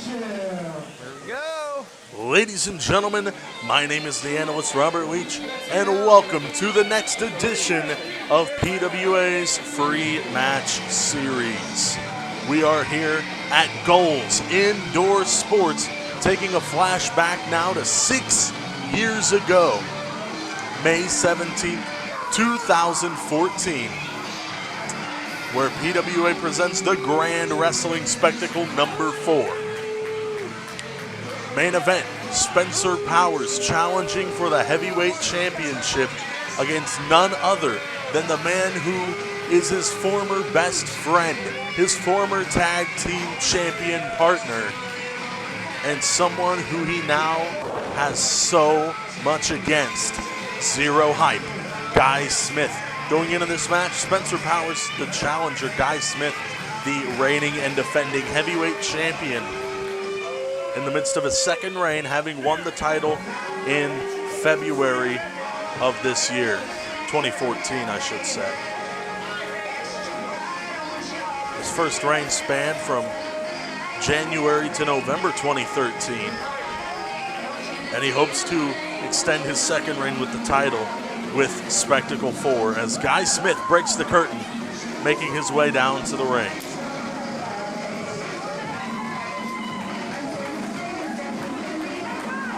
Championship. There we go. Ladies and gentlemen, my name is the analyst Robert Leach, and welcome to the next edition of PWA's Free Match Series. We are here at Goals Indoor Sports, taking a flashback now to 6 years ago, May 17th, 2014, where PWA presents the Grand Wrestling Spectacle number 4. Main event, Spencer Powers challenging for the heavyweight championship against none other than the man who is his former best friend, his former tag team champion partner, and someone who he now has so much against. Zero hype, Guy Smith. Going into this match, Spencer Powers, the challenger, Guy Smith, the reigning and defending heavyweight champion, in the midst of his second reign, having won the title in February of this year, 2014, I should say. His first reign spanned from January to November 2013, and he hopes to extend his second reign with the title with Spectacle 4 as Guy Smith breaks the curtain, making his way down to the ring.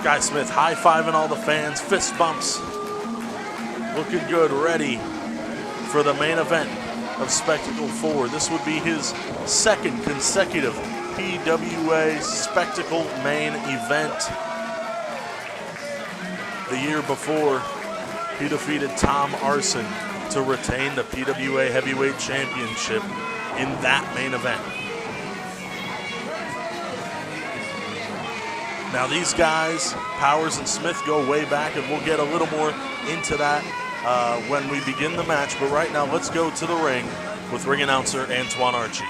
Guy Smith high-fiving all the fans, fist bumps, looking good, ready for the main event of Spectacle 4. This would be his second consecutive PWA Spectacle main event. The year before, he defeated Tom Arson to retain the PWA Heavyweight Championship in that main event. Now these guys, Powers and Smith, go way back, and we'll get a little more into that when we begin the match. But right now, let's go to the ring with ring announcer Antoine Archie.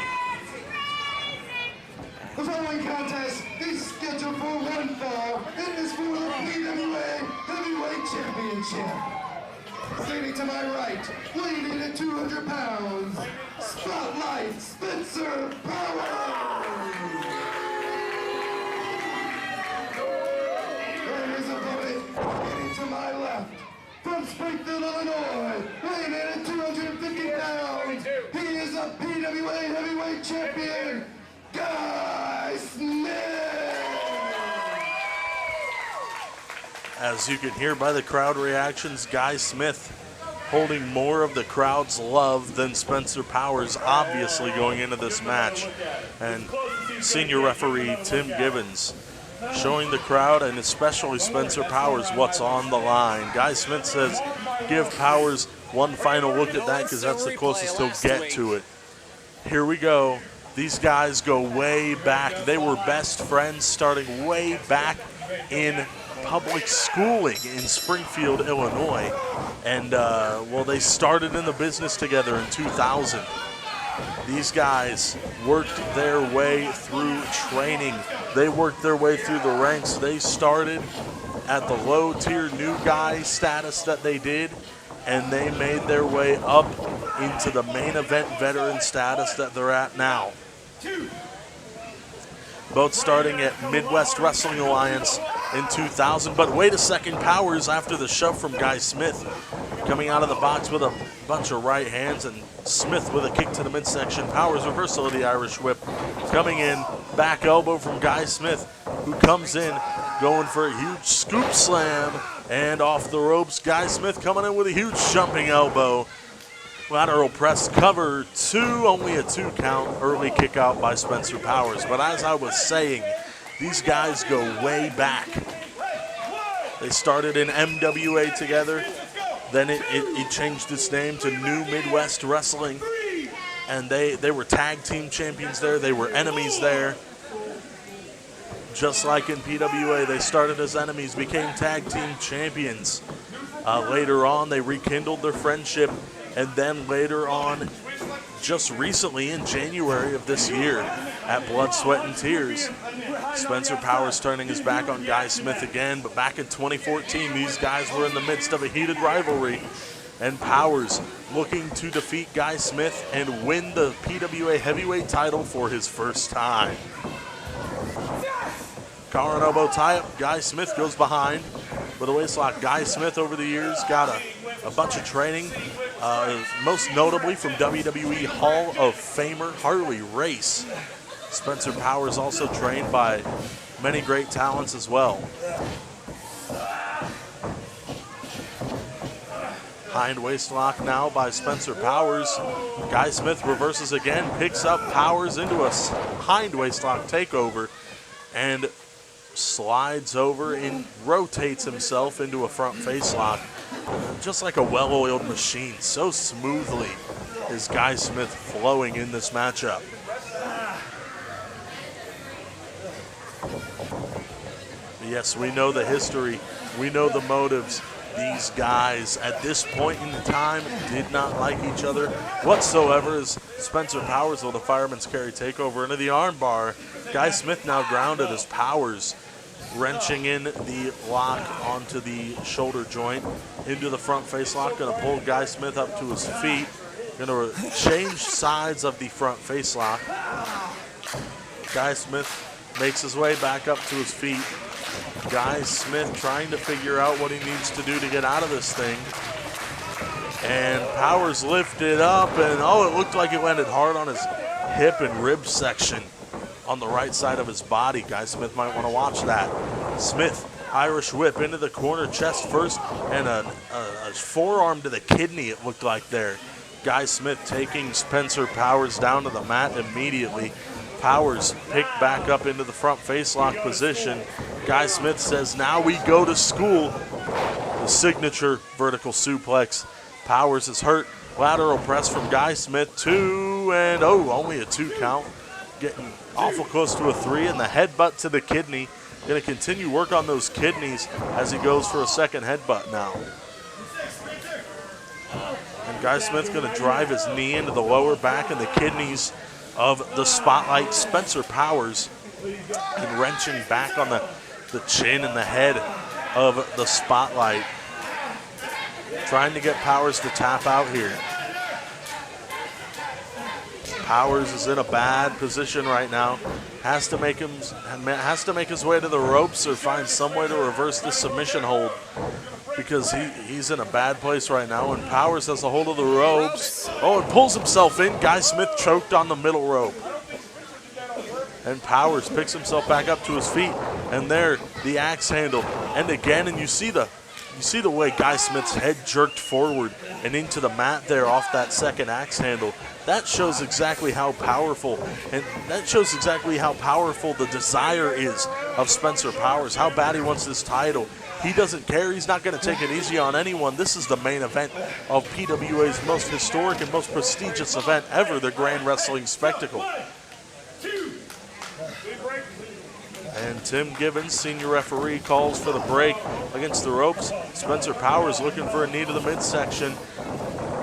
The following contest is scheduled for one fall. It is for the PWA Heavyweight Championship. Standing to my right, weighing at 200 pounds, Spotlight Spencer Powers. And his opponent, standing to my left, from Springfield, Illinois, weighing in at 250 pounds, he is a PWA Heavyweight Champion, Guy Smith! As you can hear by the crowd reactions, Guy Smith holding more of the crowd's love than Spencer Powers, obviously, going into this match. And senior referee Tim Gibbons showing the crowd, and especially Spencer Powers, what's on the line. Guy Smith says, give Powers one final look at that because that's the closest he'll get to it. Here we go. These guys go way back. They were best friends starting way back in public schooling in Springfield, Illinois. And, well, they started in the business together in 2000. These guys worked their way through training. They worked their way through the ranks. They started at the low-tier new guy status that they did, and they made their way up into the main event veteran status that they're at now. Both starting at Midwest Wrestling Alliance in 2000. But wait a second, Powers, after the shove from Guy Smith, coming out of the box with a bunch of right hands, and Smith with a kick to the midsection. Powers reversal of the Irish whip. Coming in, back elbow from Guy Smith, who comes in going for a huge scoop slam. And off the ropes, Guy Smith coming in with a huge jumping elbow. Lateral press cover 2, only a 2 count. Early kick out by Spencer Powers. But as I was saying, these guys go way back. They started in MWA together. Then it changed its name to New Midwest Wrestling. And they were tag team champions there. They were enemies there. Just like in PWA, they started as enemies, became tag team champions. Later on, they rekindled their friendship. And then later on, just recently in January of this year, at Blood, Sweat, and Tears, Spencer Powers turning his back on Guy Smith again. But back in 2014, these guys were in the midst of a heated rivalry. And Powers looking to defeat Guy Smith and win the PWA Heavyweight title for his first time. Collar elbow tie-up. Guy Smith goes behind with a waist lock. Guy Smith over the years got a bunch of training, most notably from WWE Hall of Famer Harley Race. Spencer Powers also trained by many great talents as well. Hind waist lock now by Spencer Powers. Guy Smith reverses again, picks up Powers into a hind waist lock takeover, and slides over and rotates himself into a front face lock. Just like a well-oiled machine, so smoothly is Guy Smith flowing in this matchup. Yes, we know the history, we know the motives. These guys at this point in time did not like each other whatsoever, as Spencer Powers with a fireman's carry takeover into the armbar. Guy Smith now grounded as Powers wrenching in the lock onto the shoulder joint into the front face lock. Going to pull Guy Smith up to his feet. Going to change sides of the front face lock. Guy Smith makes his way back up to his feet. Guy Smith trying to figure out what he needs to do to get out of this thing. And Powers lifted up, and it looked like it landed hard on his hip and rib section on the right side of his body. Guy Smith might want to watch that. Smith, Irish whip into the corner, chest first, and a forearm to the kidney, it looked like there. Guy Smith taking Spencer Powers down to the mat immediately. Powers picked back up into the front face lock position. Guy Smith says, now we go to school. The signature vertical suplex. Powers is hurt. Lateral press from Guy Smith. 2, and only a 2 count. Getting awful close to a 3, and the headbutt to the kidney. Going to continue work on those kidneys as he goes for a second headbutt now. And Guy Smith's going to drive his knee into the lower back and the kidneys of the Spotlight Spencer Powers, and wrenching back on the chin and the head of the Spotlight. Trying to get Powers to tap out here. Powers is in a bad position right now. Has to make his way to the ropes or find some way to reverse the submission hold, because he's in a bad place right now, and Powers has a hold of the ropes. And pulls himself in. Guy Smith choked on the middle rope. And Powers picks himself back up to his feet, and there, the axe handle. And again, and you see the way Guy Smith's head jerked forward and into the mat there off that second axe handle. That shows exactly how powerful, and that shows exactly how powerful the desire is of Spencer Powers, how bad he wants this title. He doesn't care. He's not going to take it easy on anyone. This is the main event of PWA's most historic and most prestigious event ever, the Grand Wrestling Spectacle. And Tim Gibbons, senior referee, calls for the break against the ropes. Spencer Powers looking for a knee to the midsection.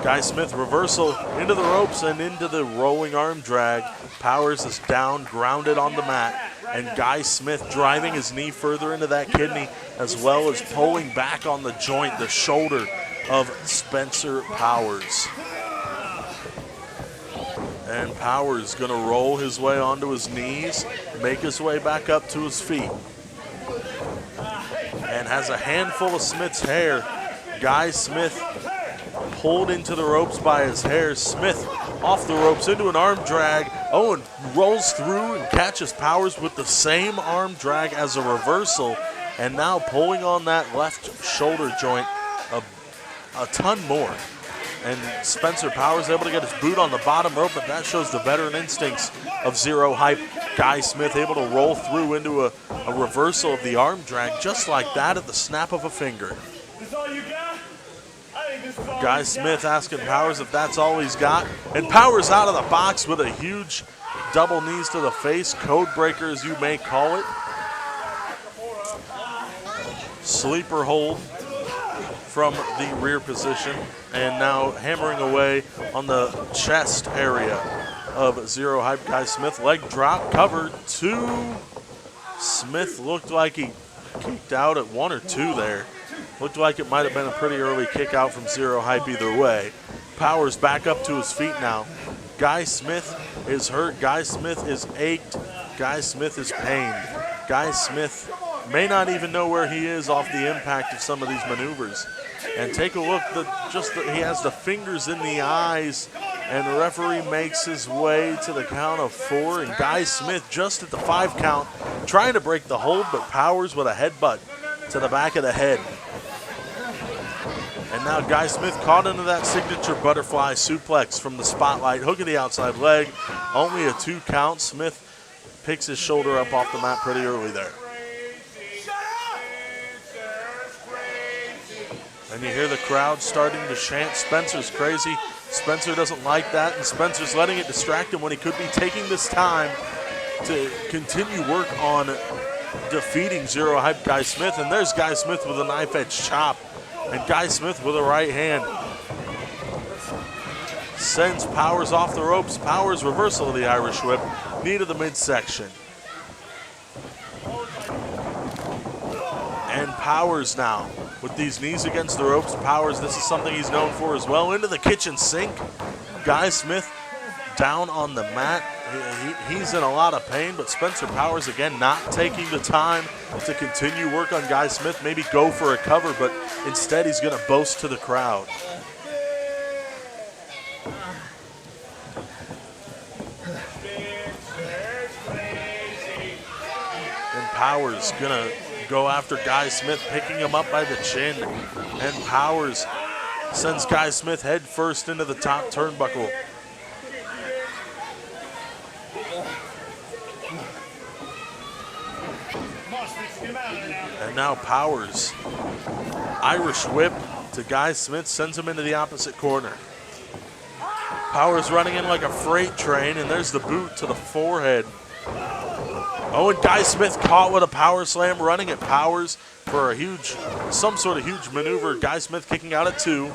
Guy Smith reversal into the ropes and into the rolling arm drag. Powers is down, grounded on the mat. And Guy Smith driving his knee further into that kidney, as well as pulling back on the joint, the shoulder of Spencer Powers. And Powers going to roll his way onto his knees, make his way back up to his feet. And has a handful of Smith's hair. Guy Smith pulled into the ropes by his hair. Smith off the ropes into an arm drag. And rolls through and catches Powers with the same arm drag as a reversal. And now pulling on that left shoulder joint a ton more. And Spencer Powers able to get his boot on the bottom rope, but that shows the veteran instincts of Zero Hype. Guy Smith able to roll through into a reversal of the arm drag just like that at the snap of a finger. Guy Smith asking Powers if that's all he's got. And Powers out of the box with a huge double knees to the face, code breaker as you may call it. Sleeper hold from the rear position, and now hammering away on the chest area of Zero Hype. Guy Smith, leg drop, cover 2. Smith looked like he kicked out at 1 or 2 there. Looked like it might have been a pretty early kick out from Zero Hype either way. Powers back up to his feet now. Guy Smith is hurt. Guy Smith is ached. Guy Smith is pained. Guy Smith may not even know where he is off the impact of some of these maneuvers. And take a look, he has the fingers in the eyes, and the referee makes his way to the count of 4, and Guy Smith just at the 5 count, trying to break the hold, but Powers with a headbutt to the back of the head. And now Guy Smith caught into that signature butterfly suplex from the spotlight, hook of the outside leg, only a 2 count. Smith picks his shoulder up off the mat pretty early there. And you hear the crowd starting to chant, "Spencer's crazy." Spencer doesn't like that, and Spencer's letting it distract him when he could be taking this time to continue work on defeating Zero Hype Guy Smith. And there's Guy Smith with a knife edge chop, and Guy Smith with a right hand. Sends Powers off the ropes. Powers reversal of the Irish whip, knee to the midsection. And Powers now with these knees against the ropes. Powers, this is something he's known for as well, into the kitchen sink. Guy Smith down on the mat. He's in a lot of pain, but Spencer Powers, again, not taking the time to continue work on Guy Smith, maybe go for a cover, but instead he's going to boast to the crowd. And Powers going to go after Guy Smith, picking him up by the chin, and Powers sends Guy Smith head first into the top turnbuckle. And now Powers, Irish whip to Guy Smith, sends him into the opposite corner. Powers running in like a freight train, and there's the boot to the forehead. Oh, and Guy Smith caught with a power slam, running at Powers for some sort of huge maneuver. Guy Smith kicking out at 2.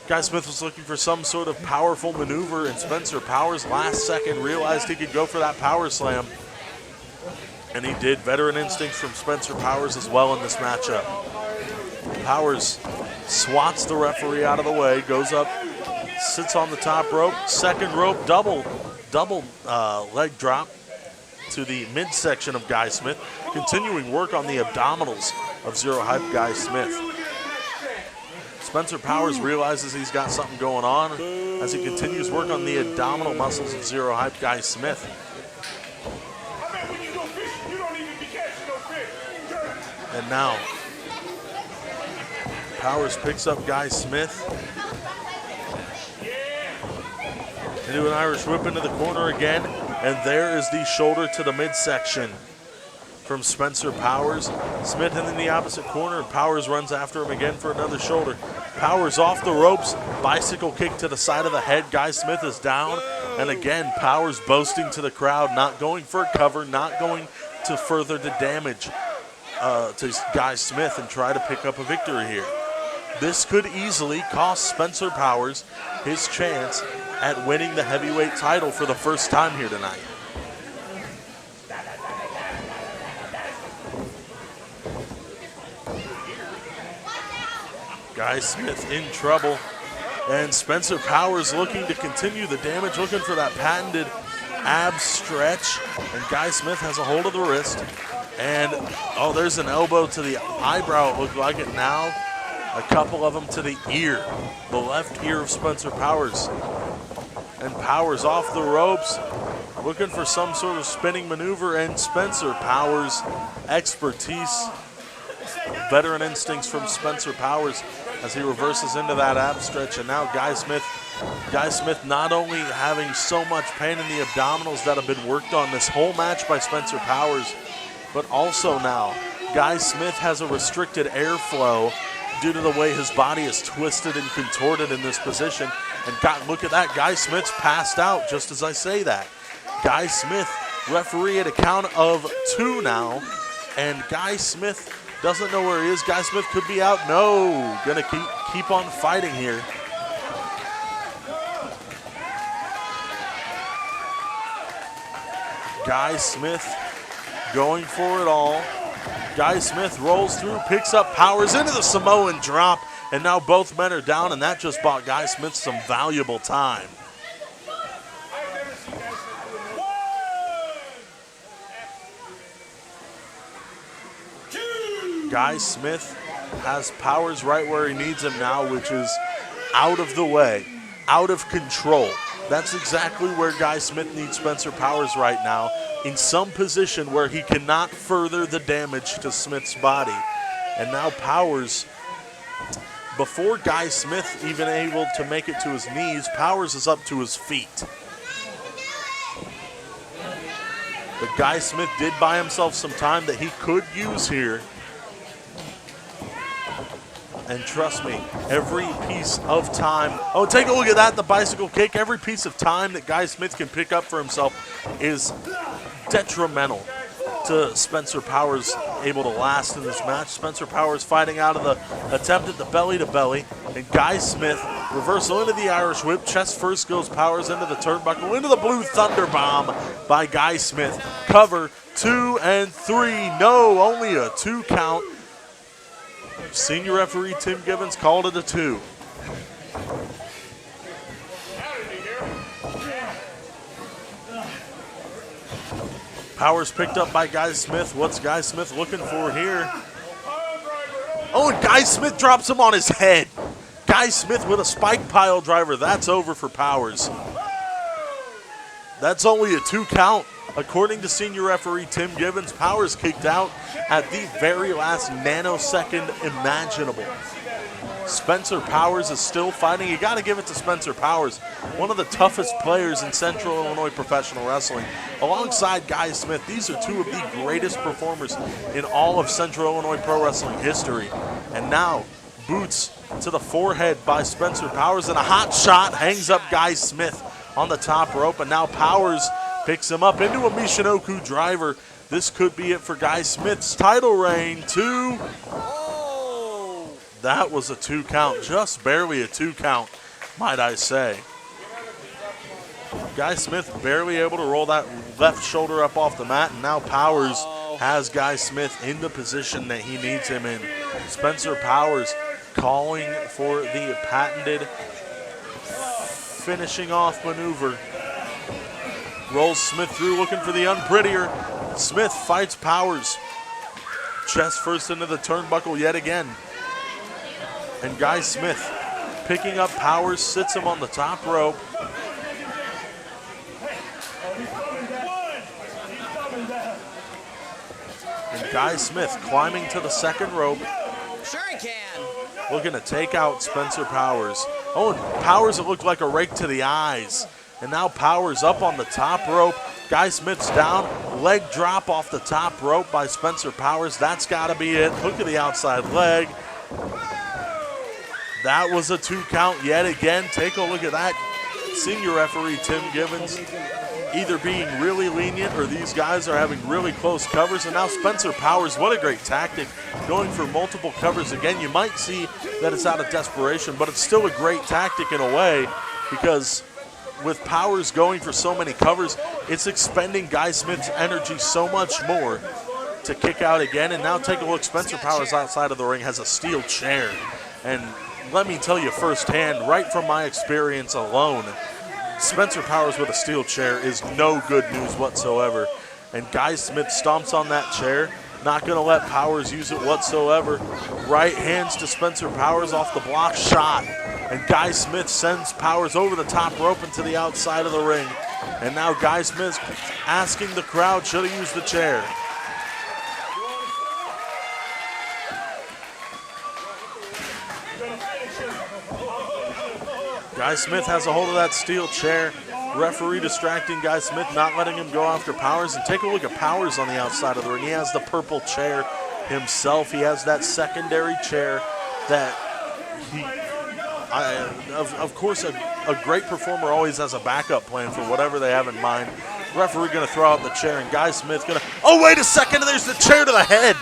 Guy Smith was looking for some sort of powerful maneuver, and Spencer Powers last second realized he could go for that power slam. And he did. Veteran instincts from Spencer Powers as well in this matchup. Powers swats the referee out of the way, goes up, sits on the top rope, second rope, double leg drop to the midsection of Guy Smith, continuing work on the abdominals of Zero Hype Guy Smith. Spencer Powers realizes he's got something going on as he continues work on the abdominal muscles of Zero Hype Guy Smith. And now, Powers picks up Guy Smith into an Irish whip into the corner again. And there is the shoulder to the midsection from Spencer Powers. Smith in the opposite corner, and Powers runs after him again for another shoulder. Powers off the ropes, bicycle kick to the side of the head. Guy Smith is down, and again, Powers boasting to the crowd, not going for a cover, not going to further the damage to Guy Smith and try to pick up a victory here. This could easily cost Spencer Powers his chance at winning the heavyweight title for the first time here tonight. Guy Smith in trouble, and Spencer Powers looking to continue the damage, looking for that patented ab stretch, and Guy Smith has a hold of the wrist, and oh, there's an elbow to the eyebrow, it looked like it now. A couple of them to the ear, the left ear of Spencer Powers. And Powers off the ropes, looking for some sort of spinning maneuver, and Spencer Powers' expertise, veteran instincts from Spencer Powers as he reverses into that ab stretch. And now Guy Smith not only having so much pain in the abdominals that have been worked on this whole match by Spencer Powers, but also now Guy Smith has a restricted airflow due to the way his body is twisted and contorted in this position. And look at that, Guy Smith's passed out just as I say that. Guy Smith, referee at a count of 2 now, and Guy Smith doesn't know where he is. Guy Smith could be out. No, gonna keep on fighting here. Guy Smith going for it all. Guy Smith rolls through, picks up Powers into the Samoan drop, and now both men are down, and that just bought Guy Smith some valuable time. Guy Smith has Powers right where he needs him now, which is out of the way, out of control. That's exactly where Guy Smith needs Spencer Powers right now, in some position where he cannot further the damage to Smith's body. And now Powers, before Guy Smith even able to make it to his knees, Powers is up to his feet. But Guy Smith did buy himself some time that he could use here. And trust me, every piece of time, oh, take a look at that, the bicycle kick. Every piece of time that Guy Smith can pick up for himself is detrimental to Spencer Powers able to last in this match. Spencer Powers fighting out of the attempt at the belly-to-belly, and Guy Smith reversal into the Irish whip. Chest first goes Powers into the turnbuckle, into the blue thunder bomb by Guy Smith. Cover 2 and 3. No, only a 2 count. Senior referee Tim Gibbons called it a 2. Powers picked up by Guy Smith. What's Guy Smith looking for here? Oh, and Guy Smith drops him on his head. Guy Smith with a spike pile driver. That's over for Powers. That's only a 2 count. According to senior referee Tim Gibbons, Powers kicked out at the very last nanosecond imaginable. Spencer Powers is still fighting. You got to give it to Spencer Powers, one of the toughest players in Central Illinois professional wrestling. Alongside Guy Smith, these are 2 of the greatest performers in all of Central Illinois pro wrestling history. And now, boots to the forehead by Spencer Powers, and a hot shot hangs up Guy Smith on the top rope, and now Powers picks him up into a Michinoku driver. This could be it for Guy Smith's title reign. 2. That was a 2 count, just barely a 2 count, might I say. Guy Smith barely able to roll that left shoulder up off the mat, and now Powers has Guy Smith in the position that he needs him in. Spencer Powers calling for the patented finishing off maneuver. Rolls Smith through, looking for the unprettier. Smith fights Powers. Chest first into the turnbuckle yet again. And Guy Smith picking up Powers, sits him on the top rope. And Guy Smith climbing to the second rope. Sure he can. Looking to take out Spencer Powers. Oh, and Powers, it looked like a rake to the eyes. And now Powers up on the top rope. Guy Smith's down. Leg drop off the top rope by Spencer Powers. That's got to be it. Hook of the outside leg. That was a 2 count yet again. Take a look at that. Senior referee Tim Gibbons either being really lenient or these guys are having really close covers. And now Spencer Powers, what a great tactic, going for multiple covers again. You might see that it's out of desperation, but it's still a great tactic in a way, because with Powers going for so many covers, it's expending Guy Smith's energy so much more to kick out again. And now take a look, Spencer Powers outside of the ring has a steel chair. And let me tell you firsthand, right from my experience alone, Spencer Powers with a steel chair is no good news whatsoever. And Guy Smith stomps on that chair, not going to let Powers use it whatsoever. Right hands to Spencer Powers off the block shot. And Guy Smith sends Powers over the top rope and to the outside of the ring. And now Guy Smith asking the crowd, should he use the chair? Guy Smith has a hold of that steel chair. Referee distracting Guy Smith, not letting him go after Powers. And take a look at Powers on the outside of the ring. He has the purple chair himself. He has that secondary chair that of course, a great performer always has a backup plan for whatever they have in mind. Referee going to throw out the chair, and Guy Smith going to, oh, wait a second, there's the chair to the head.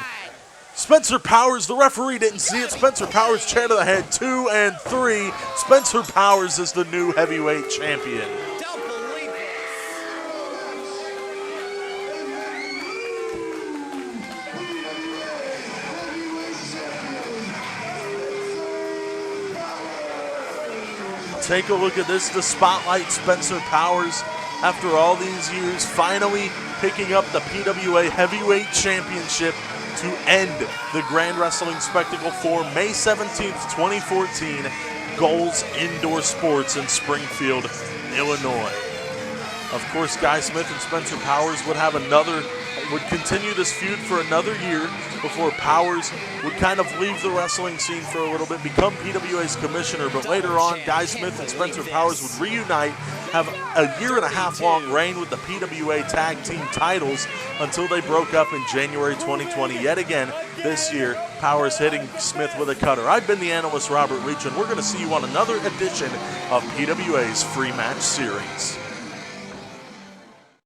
Spencer Powers, the referee didn't see it. Spencer Powers, chair to the head, 2 and 3. Spencer Powers is the new heavyweight champion. Don't believe it. Take a look at this, the spotlight Spencer Powers, after all these years, finally picking up the PWA Heavyweight Championship to end the Grand Wrestling Spectacle for May 17th, 2014, Goals Indoor Sports in Springfield, Illinois. Of course, Guy Smith and Spencer Powers would continue this feud for another year before Powers would kind of leave the wrestling scene for a little bit, become PWA's commissioner, but later on, Guy Smith and Spencer Powers would reunite, have a 1.5 year long reign with the PWA tag team titles until they broke up in January 2020. Yet again, this year, Powers hitting Smith with a cutter. I've been the analyst, Robert Leach, and we're going to see you on another edition of PWA's Free Match Series.